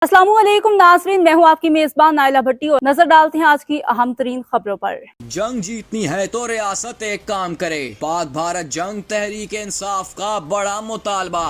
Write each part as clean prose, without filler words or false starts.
अस्सलाम वालेकुम नाज़रीन, मैं हूँ आपकी मेजबान नाइला भट्टी और नजर डालते हैं आज की अहम तरीन खबरों पर। जंग जीतनी है तो रियासत एक काम करे। पाक भारत जंग तहरीक इंसाफ का बड़ा मुतालबा।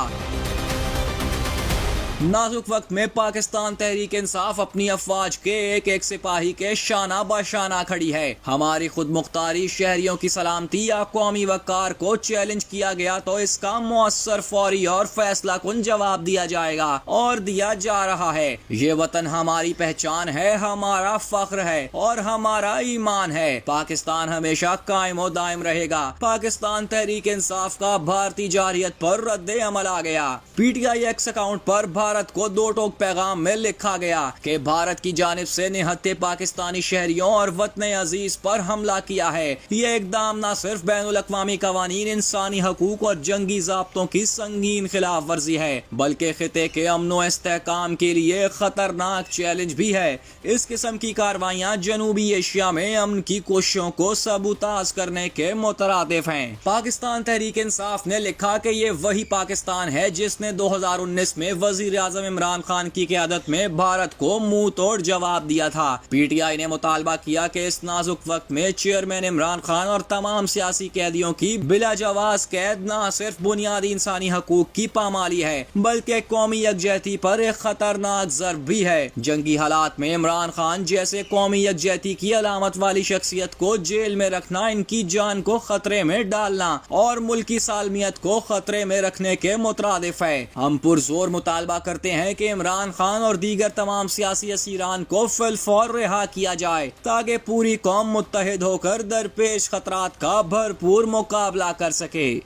नाजुक वक्त में पाकिस्तान तहरीक इंसाफ अपनी अफवाज के एक एक सिपाही के शाना बशाना खड़ी है। हमारी खुद मुख्तारी, शहरियों की सलामती या कौमी वकार को चैलेंज किया गया तो इसका मुअस्सर, फौरी और फैसला कुन जवाब दिया जाएगा और दिया जा रहा है। ये वतन हमारी पहचान है, हमारा फख्र है और हमारा ईमान है। पाकिस्तान हमेशा कायम और दायम रहेगा। पाकिस्तान तहरीक इंसाफ का भारतीय जारहियत पर रद्द अमल आ गया। PTI एक्स अकाउंट पर भारत को दो टोक पैगाम में लिखा गया कि भारत की जानिब से निहत्ते पाकिस्तानी शहरियों और वतन अजीज पर हमला किया है। ये इकदाम न सिर्फ बैनुल अक़वामी कवानीन, इंसानी हकूक और जंगी ज़ाब्तों की संगीन खिलाफ वर्जी है, बल्कि खिते के अमन व इस्तेहकाम के लिए खतरनाक चैलेंज भी है। इस किस्म की कार्रवाइयाँ जनूबी एशिया में अमन की कोशिशों को सबूताज करने के मुतरादिफ हैं। पाकिस्तान तहरीक इंसाफ ने लिखा कि ये वही पाकिस्तान है जिसने 2019 में वजीर आजम इमरान खान की क़यादत में भारत को मुंह तोड़ जवाब दिया था। PTI ने मुतालबा किया कि इस नाजुक वक्त में चेयरमैन इमरान खान और तमाम सियासी कैदियों की बिला जवाज कैद न सिर्फ बुनियादी इंसानी हकूक की पामाली है, बल्कि कौमी यकजहती पर एक खतरनाक ज़र्ब भी है। जंगी हालात में इमरान खान जैसे कौमी यकजहती की अलामत वाली शख्सियत को जेल में रखना, इनकी जान को खतरे में डालना और मुल्की सालमियत को खतरे में रखने के मुतरादिफ है। हम पुरजोर मुतालबा करते हैं कि इमरान खान और दीगर तमाम सियासी असीरान को फिलफौर रिहा किया जाए ताकि पूरी कौम मुत्तहिद होकर दरपेश खतरात का भरपूर मुकाबला कर सके।